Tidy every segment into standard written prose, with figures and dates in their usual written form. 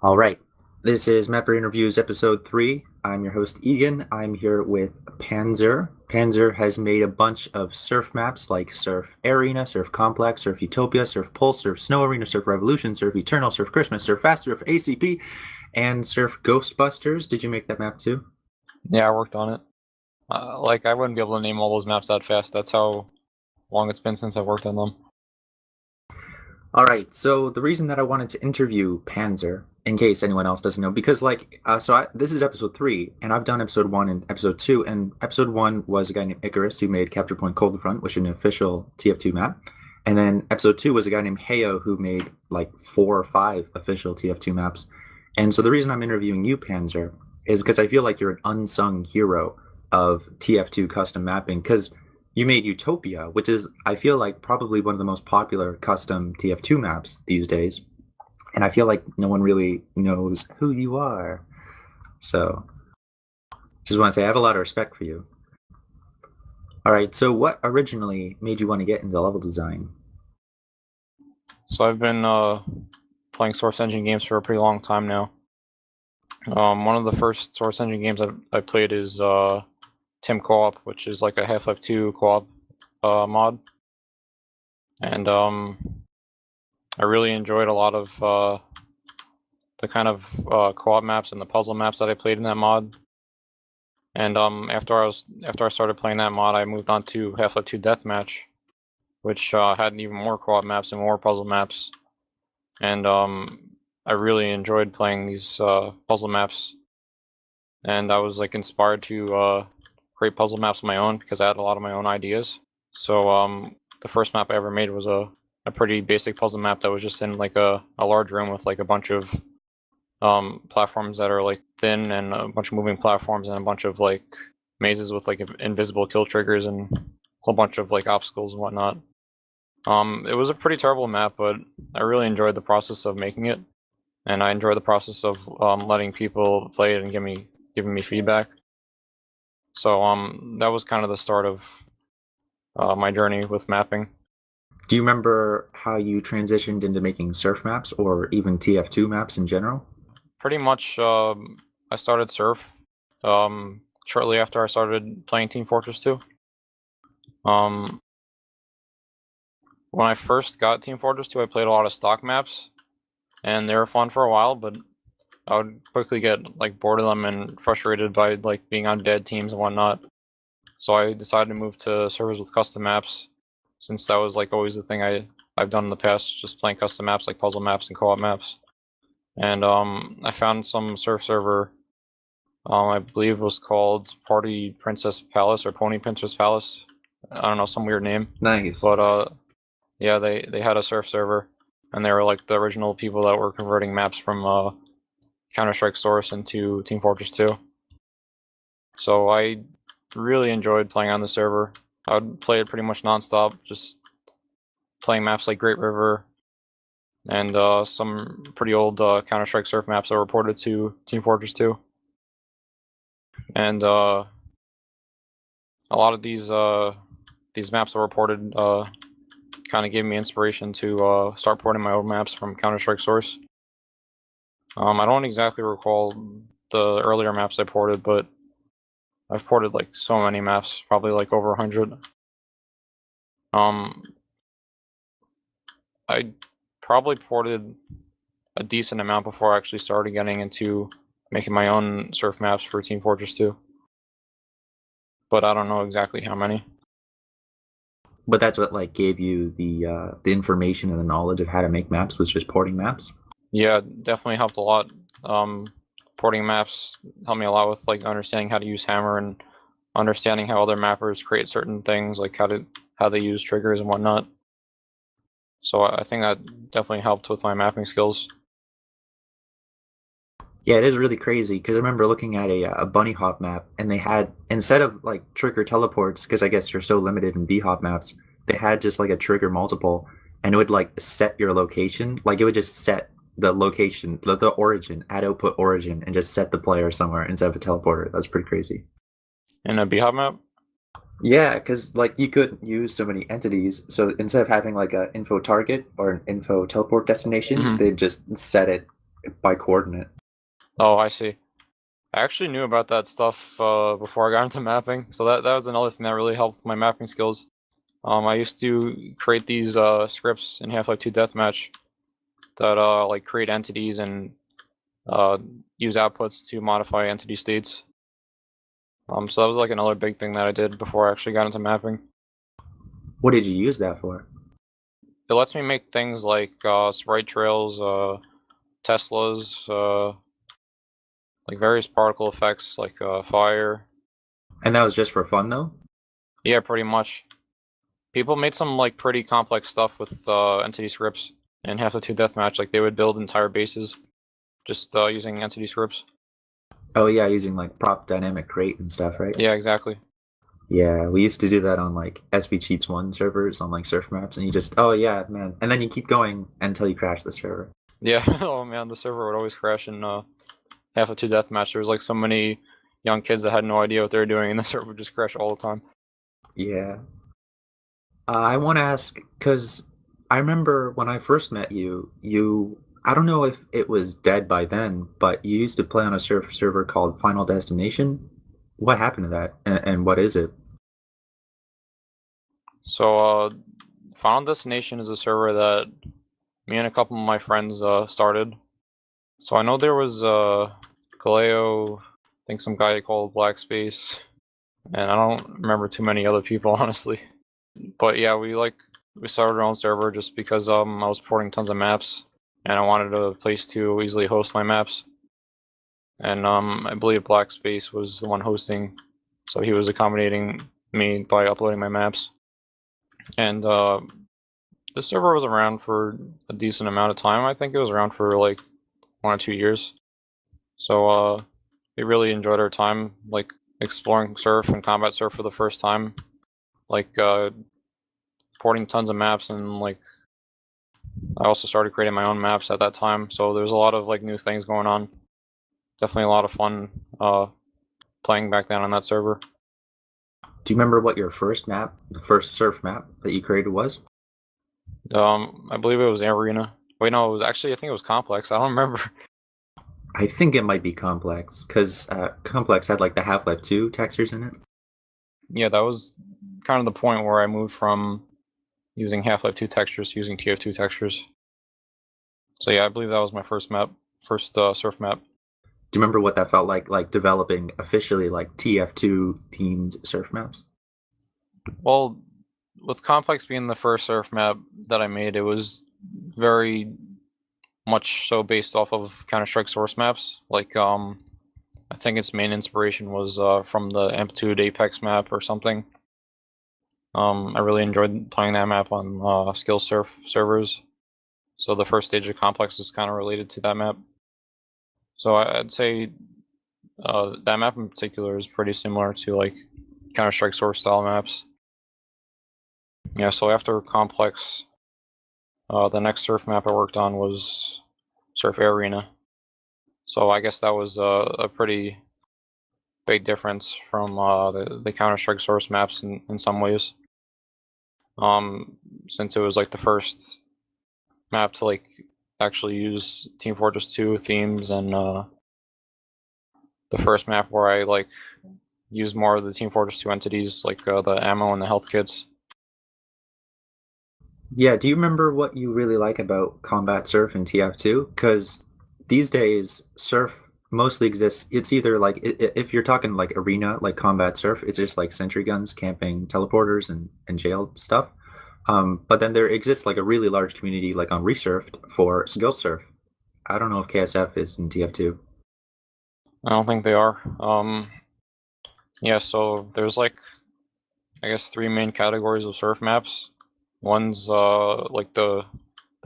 All right. This is Mapper Interviews episode 3. I'm your host, Egan. I'm here with Panzer. Panzer has made a bunch of surf maps like Surf Arena, Surf Complex, Surf Utopia, Surf Pulse, Surf Snow Arena, Surf Revolution, Surf Eternal, Surf Christmas, Surf Fast, Surf ACP, and Surf Ghostbusters. Did you make that map too? Yeah, I worked on it. I wouldn't be able to name all those maps that fast. That's how long it's been since I've worked on them. All right, so the reason that I wanted to interview Panzer, in case anyone else doesn't know, because this is episode 3, and I've done episode 1 and episode 2, and episode 1 was a guy named Icarus who made Capture Point Cold Front, which is an official TF2 map, and then episode 2 was a guy named Heyo who made like 4 or 5 official TF2 maps, and so the reason I'm interviewing you, Panzer, is because I feel like you're an unsung hero of TF2 custom mapping, because you made Utopia, which is, I feel like, probably one of the most popular custom TF2 maps these days. And I feel like no one really knows who you are. So, just want to say I have a lot of respect for you. All right, so what originally made you want to get into level design? So I've been playing Source Engine games for a pretty long time now. One of the first Source Engine games I played is Tim Co-op, which is like a Half-Life 2 co-op mod. And I really enjoyed a lot of the kind of co-op maps and the puzzle maps that I played in that mod. And after I started playing that mod, I moved on to Half-Life 2 Deathmatch, which had even more co-op maps and more puzzle maps. And I really enjoyed playing these puzzle maps. And I was like inspired to create puzzle maps of my own because I had a lot of my own ideas. So the first map I ever made was a pretty basic puzzle map that was just in like a large room with like a bunch of platforms that are like thin and a bunch of moving platforms and a bunch of like mazes with like invisible kill triggers and a whole bunch of like obstacles and whatnot. It was a pretty terrible map, but I really enjoyed the process of making it, and I enjoyed the process of letting people play it and giving me feedback. So that was kind of the start of my journey with mapping. Do you remember how you transitioned into making surf maps or even TF2 maps in general? Pretty much, I started Surf shortly after I started playing Team Fortress 2. When I first got Team Fortress 2, I played a lot of stock maps, and they were fun for a while, but I would quickly get like bored of them and frustrated by like being on dead teams and whatnot. So I decided to move to servers with custom maps, since that was like always the thing I've done in the past, just playing custom maps like puzzle maps and co-op maps. And I found some surf server, I believe it was called Party Princess Palace or Pony Princess Palace. I don't know, some weird name. Nice. But yeah, they had a surf server, and they were like the original people that were converting maps from Counter-Strike Source into Team Fortress 2. So I really enjoyed playing on the server. I would play it pretty much non-stop, just playing maps like Great River and some pretty old Counter-Strike Surf maps that were ported to Team Fortress 2. And a lot of these maps that were ported kind of gave me inspiration to start porting my own maps from Counter-Strike Source. I don't exactly recall the earlier maps I ported, but I've ported like so many maps, probably like over 100. I probably ported a decent amount before I actually started getting into making my own surf maps for Team Fortress 2. But I don't know exactly how many. But that's what like gave you the information and the knowledge of how to make maps, was just porting maps? Yeah, definitely helped a lot. Porting maps helped me a lot with like understanding how to use Hammer and understanding how other mappers create certain things, like how they use triggers and whatnot. So I think that definitely helped with my mapping skills. Yeah, it is really crazy because I remember looking at a bunny hop map, and they had, instead of like trigger teleports, because I guess you're so limited in B hop maps, they had just like a trigger multiple, and it would like set your location. Like it would just set the location, the origin, add output origin, and just set the player somewhere instead of a teleporter. That was pretty crazy. In a B-Hop map? Yeah, because like you could use so many entities, so instead of having like a info target or an info teleport destination, Mhm. they'd just set it by coordinate. Oh, I see. I actually knew about that stuff before I got into mapping, so that was another thing that really helped my mapping skills. I used to create these scripts in Half-Life 2 Deathmatch that like create entities and use outputs to modify entity states. So that was like another big thing that I did before I actually got into mapping. What did you use that for? It lets me make things like sprite trails, Teslas, like various particle effects like fire. And that was just for fun, though? Yeah, pretty much. People made some like pretty complex stuff with entity scripts in Half-Life 2 Deathmatch. Like they would build entire bases just using entity scripts. Oh yeah, using like prop dynamic crate and stuff, right? Yeah, exactly. Yeah, we used to do that on like SB Cheats 1 servers on like surf maps, and you just, oh yeah, man. And then you keep going until you crash the server. Yeah. Oh man, the server would always crash in Half-Life 2 Deathmatch. There was like so many young kids that had no idea what they were doing, and the server would just crash all the time. Yeah. I want to ask, because I remember when I first met you, I don't know if it was dead by then, but you used to play on a surf server called Final Destination. What happened to that, and what is it? So, Final Destination is a server that me and a couple of my friends started. So I know there was Kaleo, I think some guy called Black Space, and I don't remember too many other people, honestly. But yeah, we started our own server just because I was porting tons of maps, and I wanted a place to easily host my maps. And I believe Black Space was the one hosting, so he was accommodating me by uploading my maps. And the server was around for a decent amount of time. I think it was around for like 1 or 2 years. So we really enjoyed our time, like exploring surf and combat surf for the first time, like porting tons of maps, and like I also started creating my own maps at that time. So there's a lot of like new things going on. Definitely a lot of fun playing back then on that server. Do you remember what your first map, the first surf map that you created was? I believe it was Arena. Wait, no, it was actually, I think it was Complex. I don't remember. I think it might be Complex, because Complex had like the Half-Life 2 textures in it. Yeah, that was kind of the point where I moved from using Half-Life 2 textures to using TF2 textures. So yeah, I believe that was my first map, first surf map. Do you remember what that felt like developing officially like TF2 themed surf maps? Well, with Complex being the first surf map that I made, it was very much so based off of Counter-Strike source maps. Like, I think its main inspiration was from the Amplitude Apex map or something. I really enjoyed playing that map on skill surf servers. So the first stage of Complex is kind of related to that map. So I'd say that map in particular is pretty similar to like Counter-Strike source style maps. Yeah, so after Complex, the next surf map I worked on was Surf Arena. So I guess that was a pretty big difference from the Counter-Strike source maps in some ways. Since it was like the first map to like actually use Team Fortress 2 themes, and the first map where I like used more of the Team Fortress 2 entities, like the ammo and the health kits. Yeah, do you remember what you really like about Combat Surf and TF2? Because these days, Surf mostly exists. It's either like, if you're talking like arena, like Combat Surf, it's just like sentry guns, camping, teleporters, and jail stuff. But then there exists like a really large community, like on Resurfed, for skill surf. I don't know if KSF is in TF2. I don't think they are. Yeah, so there's like, I guess, 3 main categories of surf maps. One's like the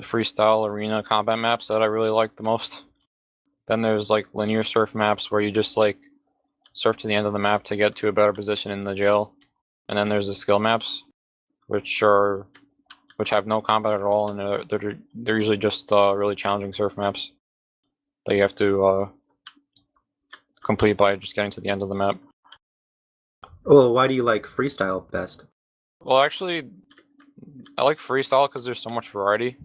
freestyle arena combat maps that I really like the most. Then there's like linear surf maps where you just like surf to the end of the map to get to a better position in the jail. And then there's the skill maps, which have no combat at all, and they're usually just really challenging surf maps that you have to complete by just getting to the end of the map. Well, why do you like freestyle best? Well, actually, I like freestyle because there's so much variety.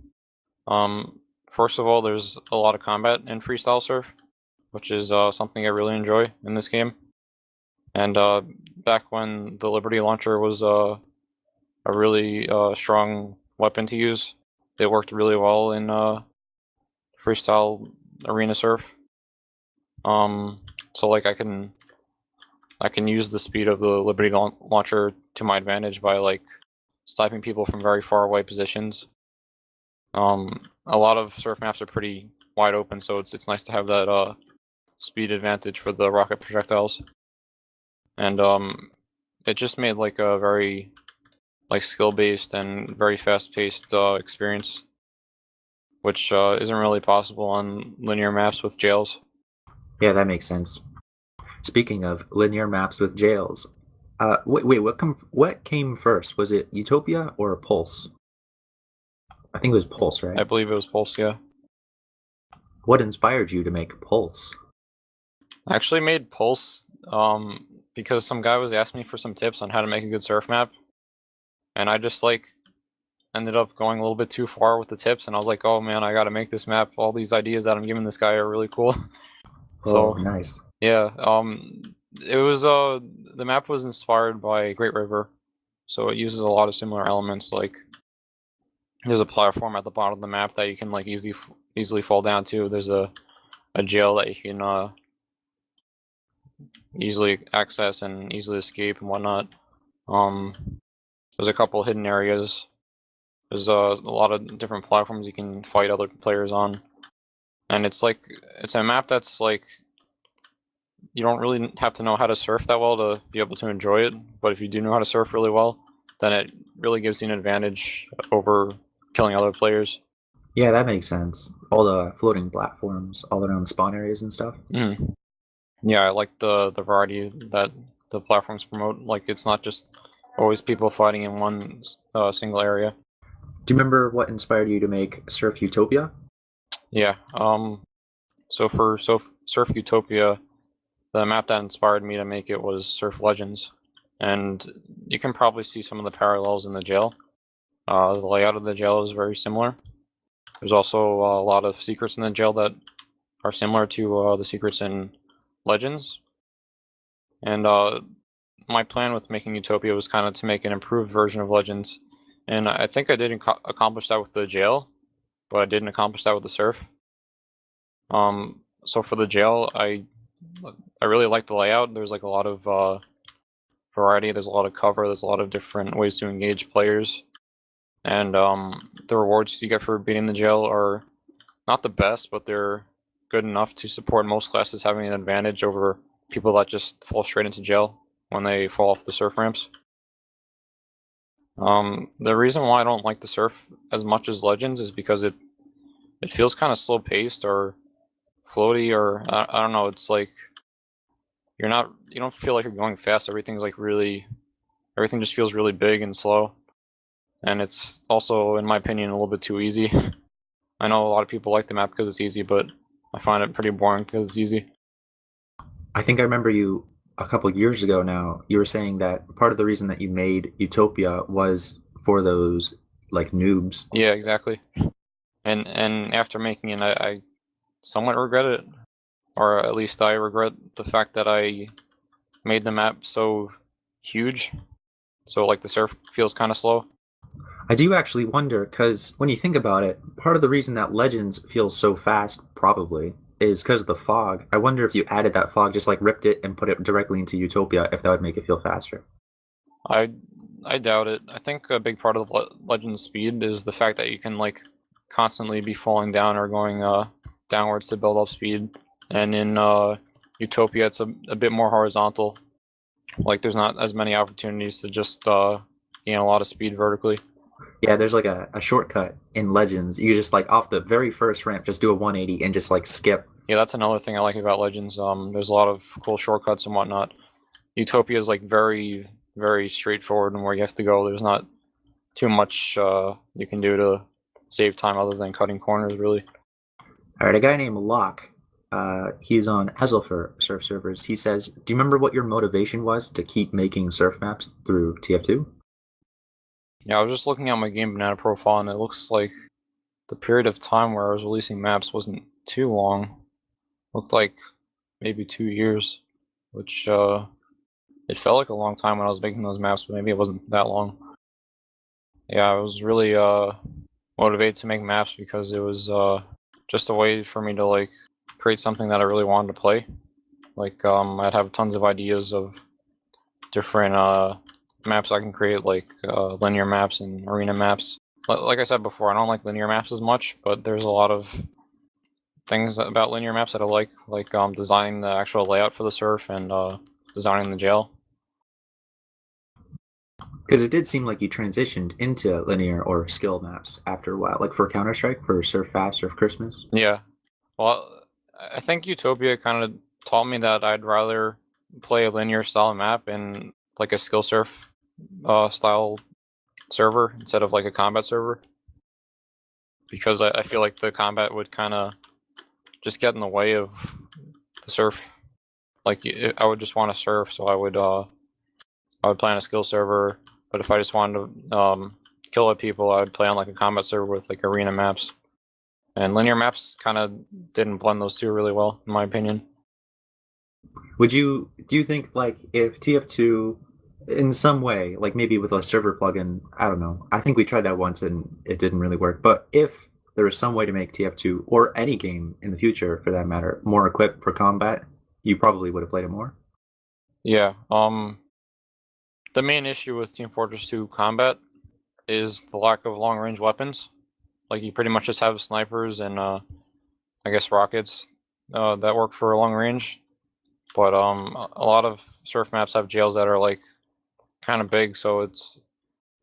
First of all, there's a lot of combat in freestyle surf, which is something I really enjoy in this game. And back when the Liberty launcher was a really strong weapon to use, it worked really well in freestyle arena surf. So like I can use the speed of the Liberty launcher to my advantage by like sniping people from very far away positions. A lot of surf maps are pretty wide open, so it's nice to have that speed advantage for the rocket projectiles. And it just made like a very like skill-based and very fast-paced experience, which isn't really possible on linear maps with jails. Yeah, that makes sense. Speaking of linear maps with jails, wait, what came first? Was it Utopia or Pulse? I think it was Pulse, right? I believe it was Pulse, yeah. What inspired you to make Pulse? I actually made Pulse because some guy was asking me for some tips on how to make a good surf map, and I just like ended up going a little bit too far with the tips, and I was like, oh man, I gotta make this map. All these ideas that I'm giving this guy are really cool. Oh, nice. Yeah, it was the map was inspired by Great River, so it uses a lot of similar elements. Like there's a platform at the bottom of the map that you can like easily fall down to. There's a jail that you can easily access and easily escape and whatnot. There's a couple hidden areas. There's a lot of different platforms you can fight other players on, and it's a map that's like you don't really have to know how to surf that well to be able to enjoy it. But if you do know how to surf really well, then it really gives you an advantage over killing other players. Yeah, that makes sense. All the floating platforms all around spawn areas and stuff. Yeah, I like the variety that the platforms promote. Like it's not just always people fighting in one single area. Do you remember what inspired you to make Surf Utopia? Yeah. So for Surf Utopia, the map that inspired me to make it was Surf Legends, and you can probably see some of the parallels in the jail. The layout of the jail is very similar. There's also a lot of secrets in the jail that are similar to the secrets in Legends. And my plan with making Utopia was kind of to make an improved version of Legends. And I think I did accomplish that with the jail, but I didn't accomplish that with the surf. So for the jail, I really like the layout. There's like a lot of variety. There's a lot of cover. There's a lot of different ways to engage players. And the rewards you get for beating the jail are not the best, but they're good enough to support most classes having an advantage over people that just fall straight into jail when they fall off the surf ramps. The reason why I don't like the surf as much as Legends is because it feels kind of slow paced or floaty, or I don't know. It's like you don't feel like you're going fast. Everything just feels really big and slow, and it's also, in my opinion, a little bit too easy. I know a lot of people like the map because it's easy, but I find it pretty boring because it's easy. I think I remember you a couple years ago now, you were saying that part of the reason that you made Utopia was for those like noobs. Yeah, exactly. And after making it, I somewhat regret it, or at least I regret the fact that I made the map so huge, so like the surf feels kind of slow. I do actually wonder, because when you think about it, part of the reason that Legends feels so fast, probably, is because of the fog. I wonder if you added that fog, just like ripped it and put it directly into Utopia, if that would make it feel faster. I doubt it. I think a big part of the Legends speed is the fact that you can like constantly be falling down or going downwards to build up speed. And in Utopia, it's a bit more horizontal. Like there's not as many opportunities to just gain a lot of speed vertically. Yeah, there's like a shortcut in Legends. You just like off the very first ramp, just do a 180 and just like skip. Yeah, that's another thing I like about Legends. There's a lot of cool shortcuts and whatnot. Utopia is like very, very straightforward and where you have to go. There's not too much you can do to save time other than cutting corners, really. All right, a guy named Locke, he's on Hazelfer surf servers. He says, do you remember what your motivation was to keep making surf maps through TF2? Yeah, I was just looking at my Gamebanana profile and it looks like the period of time where I was releasing maps wasn't too long. Looked like maybe 2 years, which it felt like a long time when I was making those maps, but maybe it wasn't that long. Yeah, I was really motivated to make maps because it was just a way for me to like create something that I really wanted to play. Like I'd have tons of ideas of different maps I can create, like linear maps and arena maps. Like I said before, I don't like linear maps as much, but there's a lot of things about linear maps that I like designing the actual layout for the surf and designing the jail. Because it did seem like you transitioned into linear or skill maps after a while, like for Counter-Strike, for Surf Fast, Surf Christmas. Yeah. Well, I think Utopia kind of taught me that I'd rather play a linear style map in like a skill surf style server instead of like a combat server. Because I feel like the combat would kind of just get in the way of the surf. Like I would just want to surf, so I would play on a skill server. But if I just wanted to kill at people, I would play on like a combat server with like arena maps. And linear maps kind of didn't blend those two really well, in my opinion. Do you think like if TF2 in some way, like maybe with a server plugin, I don't know. I think we tried that once and it didn't really work. But if there was some way to make TF2 or any game in the future for that matter more equipped for combat, you probably would have played it more. Yeah. The main issue with Team Fortress 2 combat is the lack of long range weapons. Like you pretty much just have snipers and I guess rockets that work for long range. But a lot of surf maps have jails that are like kind of big, so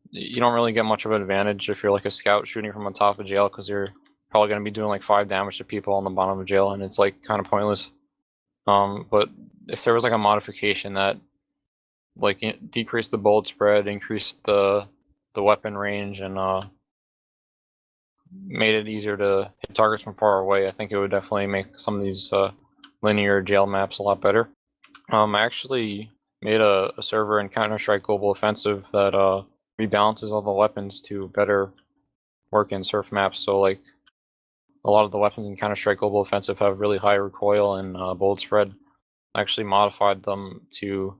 you don't really get much of an advantage if you're like a scout shooting from on top of jail, because you're probably going to be doing like 5 damage to people on the bottom of jail, and it's like kind of pointless. But if there was like a modification that like decreased the bullet spread, increased the weapon range, and made it easier to hit targets from far away, I think it would definitely make some of these linear jail maps a lot better. I actually made a server in Counter-Strike Global Offensive that rebalances all the weapons to better work in surf maps. So like a lot of the weapons in Counter-Strike Global Offensive have really high recoil and bullet spread. I actually modified them to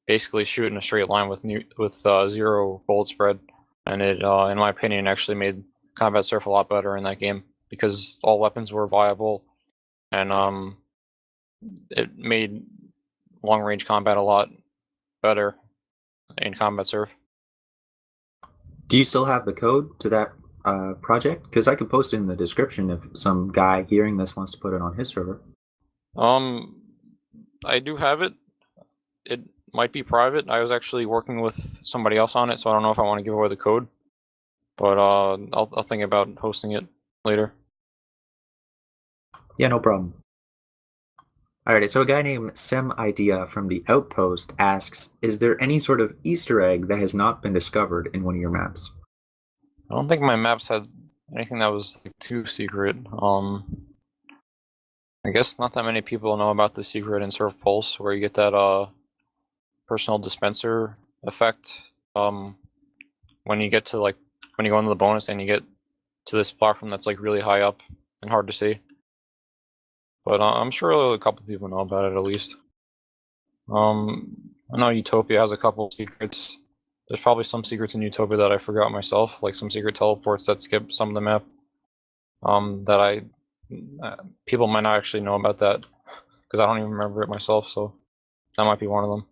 basically shoot in a straight line with 0 bullet spread, and it, in my opinion, actually made combat surf a lot better in that game because all weapons were viable, and it made long range combat a lot better in combat surf. Do you still have the code to that project? Because I could post it in the description if some guy hearing this wants to put it on his server. I do have it. It might be private. I was actually working with somebody else on it, so I don't know if I want to give away the code. But I'll think about hosting it later. Yeah, no problem. Alright, so a guy named Sem Idea from the Outpost asks, is there any sort of Easter egg that has not been discovered in one of your maps? I don't think my maps had anything that was like too secret. I guess not that many people know about the secret in Surf Pulse, where you get that personal dispenser effect. When you get to like when you go into the bonus and you get to this platform that's like really high up and hard to see. But I'm sure a couple people know about it at least. I know Utopia has a couple secrets. There's probably some secrets in Utopia that I forgot myself, like some secret teleports that skip some of the map. That people might not actually know about that because I don't even remember it myself. So that might be one of them.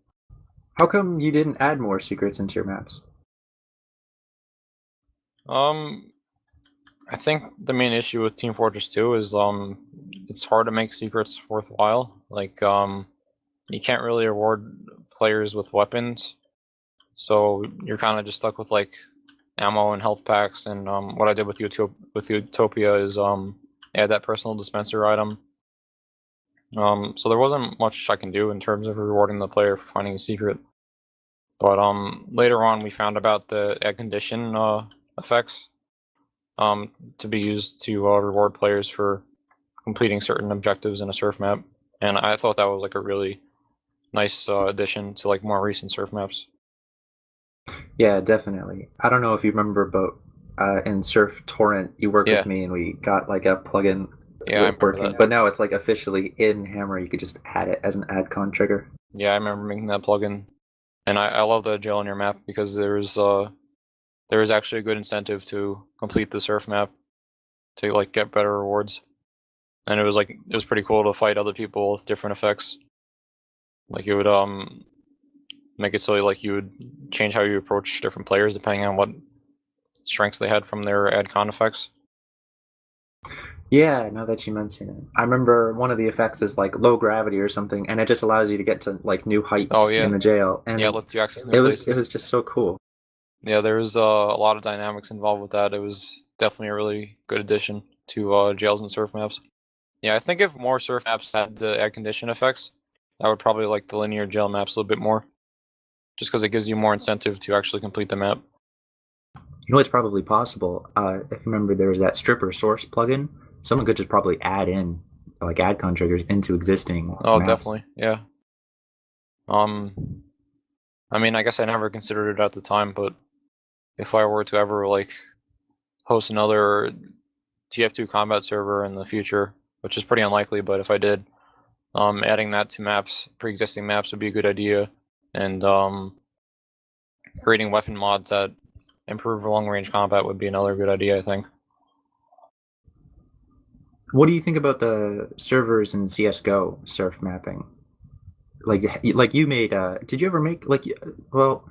How come you didn't add more secrets into your maps? I think the main issue with Team Fortress 2 is it's hard to make secrets worthwhile. Like you can't really reward players with weapons, so you're kind of just stuck with like ammo and health packs. And what I did with Utopia is add that personal dispenser item. So there wasn't much I can do in terms of rewarding the player for finding a secret. But later on, we found about the add condition effects to be used to reward players for completing certain objectives in a surf map, and I thought that was like a really nice addition to like more recent surf maps. Yeah, definitely. I don't know if you remember, but in Surf Torrent, you worked with Yeah, me and we got like a plugin yeah, I remember working. that. But now it's like officially in Hammer. You could just add it as an add con trigger. Yeah, I remember making that plugin, and I love the gel on your map because there is actually a good incentive to complete the surf map to like get better rewards, and it was pretty cool to fight other people with different effects. Like it would make it so like you would change how you approach different players depending on what strengths they had from their ad con effects. Yeah, now that you mention it, I remember one of the effects is like low gravity or something, and it just allows you to get to like new Oh heights in yeah, the jail, yeah, it and lets you access new it was places. just so cool. Yeah, there was a lot of dynamics involved with that. It was definitely a really good addition to jails and surf maps. Yeah, I think if more surf maps had the air condition effects, I would probably like the linear jail maps a little bit more, just because it gives you more incentive to actually complete the map. You know, it's probably possible. If you remember, there was that stripper source plugin. Someone could just probably add in like add con triggers into existing Oh, maps. definitely, yeah. I mean, I guess I never considered it at the time, but if I were to ever like host another TF2 combat server in the future, which is pretty unlikely, but if I did, adding that to maps, pre-existing maps would be a good idea, and creating weapon mods that improve long-range combat would be another good idea, I think. What do you think about the servers in CS:GO surf mapping? Like you made. Did you ever make like? Well,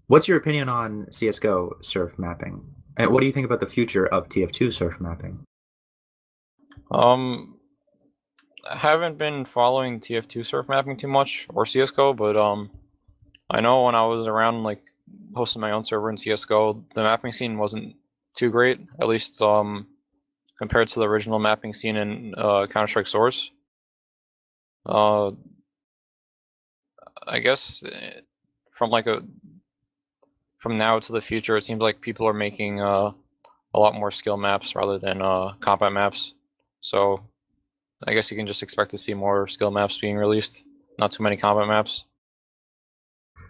what's your opinion on CS:GO surf mapping? And what do you think about the future of TF2 surf mapping? Um, I haven't been following TF2 surf mapping too much or CS:GO, but I know when I was around like hosting my own server in CS:GO, the mapping scene wasn't too great, at least compared to the original mapping scene in Counter-Strike Source. Uh, I guess from like a from now to the future, it seems like people are making a lot more skill maps rather than combat maps. So I guess you can just expect to see more skill maps being released, not too many combat maps.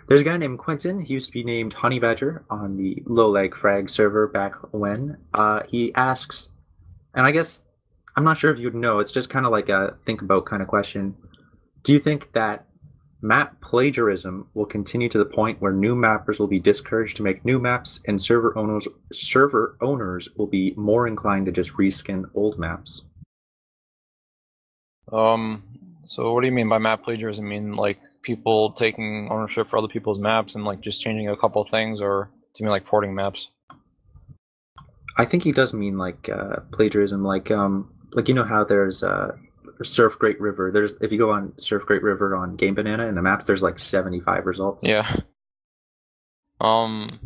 There's a guy named Quentin. He used to be named Honey Badger on the Low Leg Frag server back when. He asks, and I guess I'm not sure if you'd know. It's just kind of like a think about kind of question. Do you think that map plagiarism will continue to the point where new mappers will be discouraged to make new maps, and server owners will be more inclined to just reskin old maps? Um, so what do you mean by map plagiarism? I mean like people taking ownership for other people's maps and like just changing a couple of things, or do you mean like porting maps? I think he does mean like plagiarism, like you know how there's Surf Great River. There's if you go on Surf Great River on Gamebanana in the maps, there's like 75 results. Yeah. Um,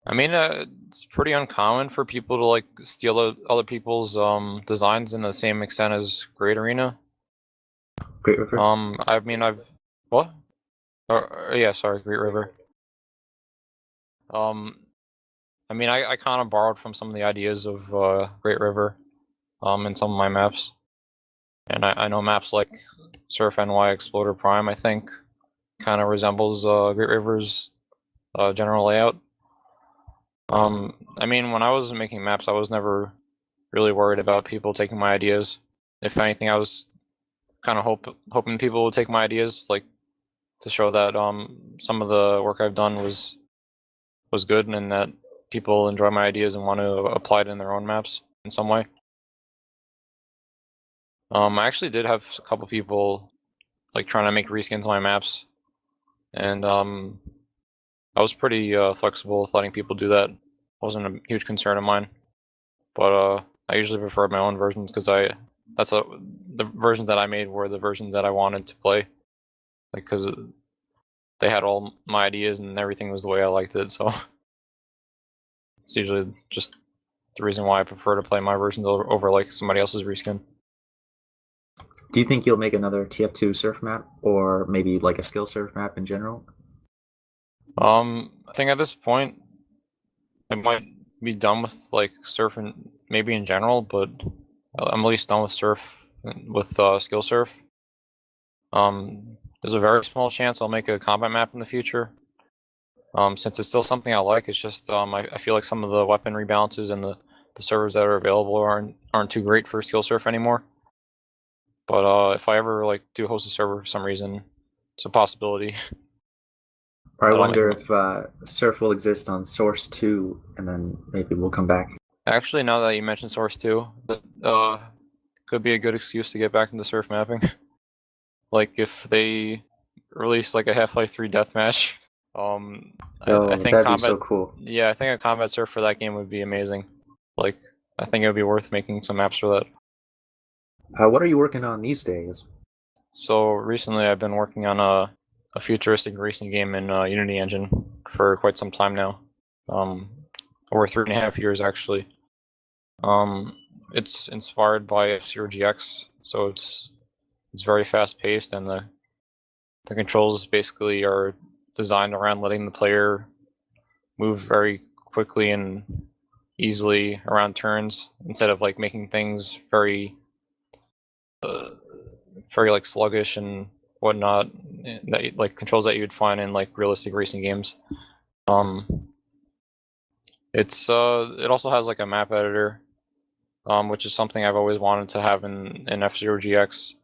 I mean, it's pretty uncommon for people to like steal other people's designs in the same extent as Great Arena. Great River. I mean, I've what? Yeah, sorry, Great River. Um, I mean, I kind of borrowed from some of the ideas of Great River, in some of my maps, and I know maps like Surf NY Exploder Prime, I think, kind of resembles Great River's general layout. I mean, when I was making maps, I was never really worried about people taking my ideas. If anything, I was kind of hoping people would take my ideas, like to show that some of the work I've done was good and that people enjoy my ideas and want to apply it in their own maps in some way. I actually did have a couple people like trying to make reskins of my maps, and I was pretty flexible with letting people do that. Wasn't a huge concern of mine, but I usually preferred my own versions because the versions that I made were the versions that I wanted to play, like because they had all my ideas and everything was the way I liked it. So it's usually just the reason why I prefer to play my versions over like somebody else's reskin. Do you think you'll make another TF2 surf map, or maybe like a skill surf map in general? I think at this point I might be done with like surfing, maybe in general, but I'm at least done with surf with skill surf. There's a very small chance I'll make a combat map in the future, Since it's still something I like, it's just I feel like some of the weapon rebalances and the servers that are available aren't too great for skill surf anymore. But if I ever like do host a server for some reason, it's a possibility. Or I that wonder if Surf will exist on Source 2, and then maybe we'll come back. Actually, now that you mentioned Source 2, that could be a good excuse to get back into surf mapping. Like if they release like a Half-Life 3 deathmatch, I think that'd combat. be so cool. Yeah, I think a combat surf for that game would be amazing. Like, I think it would be worth making some maps for that. What are you working on these days? So recently, I've been working on a futuristic racing game in Unity engine for quite some time now. Over 3.5 years actually. It's inspired by F-Zero GX, so it's very fast paced, and the controls basically are designed around letting the player move very quickly and easily around turns instead of like making things very like sluggish and whatnot, that like controls that you'd find in like realistic racing games. It also has like a map editor, which is something I've always wanted to have in F-Zero GX.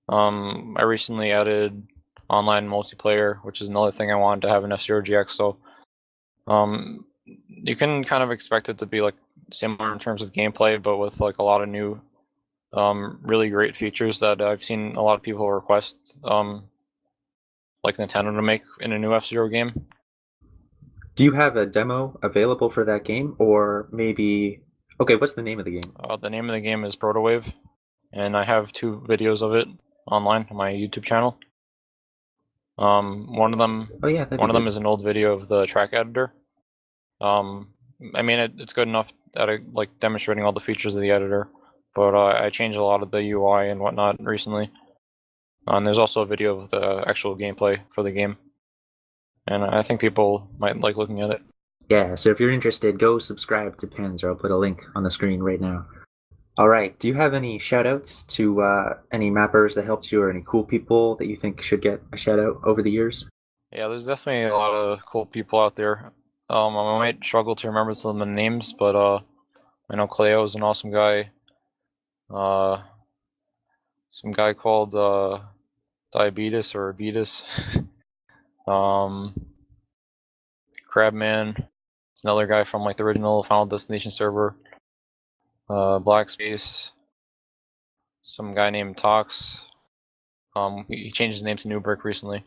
I recently added online multiplayer, which is another thing I wanted to have in F-Zero GX. So you can kind of expect it to be like similar in terms of gameplay, but with like a lot of new really great features that I've seen a lot of people request, like Nintendo to make in a new F-Zero game. Do you have a demo available for that game, or maybe? Okay, what's the name of the game? The name of the game is Protowave, and I have 2 videos of it online on my YouTube channel. One of them, Oh yeah, that'd one be of them good. is an old video of the track editor. I mean, it's good enough at like demonstrating all the features of the editor, but I changed a lot of the UI and whatnot recently. And there's also a video of the actual gameplay for the game, and I think people might like looking at it. Yeah, so if you're interested, go subscribe to Panzer. I'll put a link on the screen right now. All right, do you have any shout outs to any mappers that helped you, or any cool people that you think should get a shout out over the years? Yeah, there's definitely a lot of cool people out there. I might struggle to remember some of the names, but I know Cleo is an awesome guy. Some guy called Diabetes or Abetus. um, Crabman. It's another guy from like the original Final Destination server. Black Space. Some guy named Tox. He changed his name to Newbrick recently.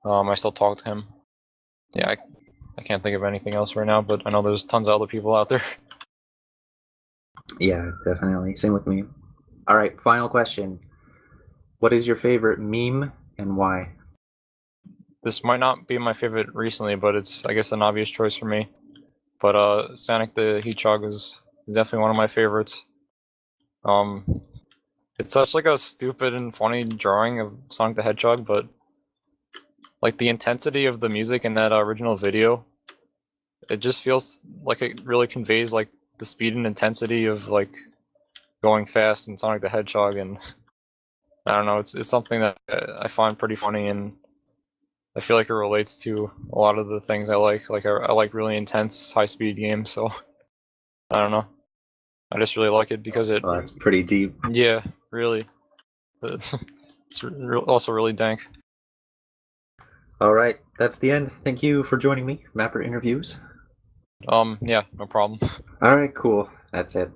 I still talk to him. Yeah, I can't think of anything else right now, but I know there's tons of other people out there. Yeah, definitely. Same with me. All right, final question. What is your favorite meme and why? This might not be my favorite recently, but it's, I guess, an obvious choice for me. But Sonic the Hedgehog is definitely one of my favorites. It's such like a stupid and funny drawing of Sonic the Hedgehog, but like the intensity of the music in that original video, it just feels like it really conveys like the speed and intensity of like going fast in Sonic the Hedgehog, and I don't know, it's something that I find pretty funny, and I feel like it relates to a lot of the things I like. Like I like really intense, high-speed games, so I don't know. I just really like it because it. Well, that's pretty deep. Yeah, really. It's also really dank. All right, that's the end. Thank you for joining me, Mapper Interviews. Yeah, no problem. All right, cool. That's it.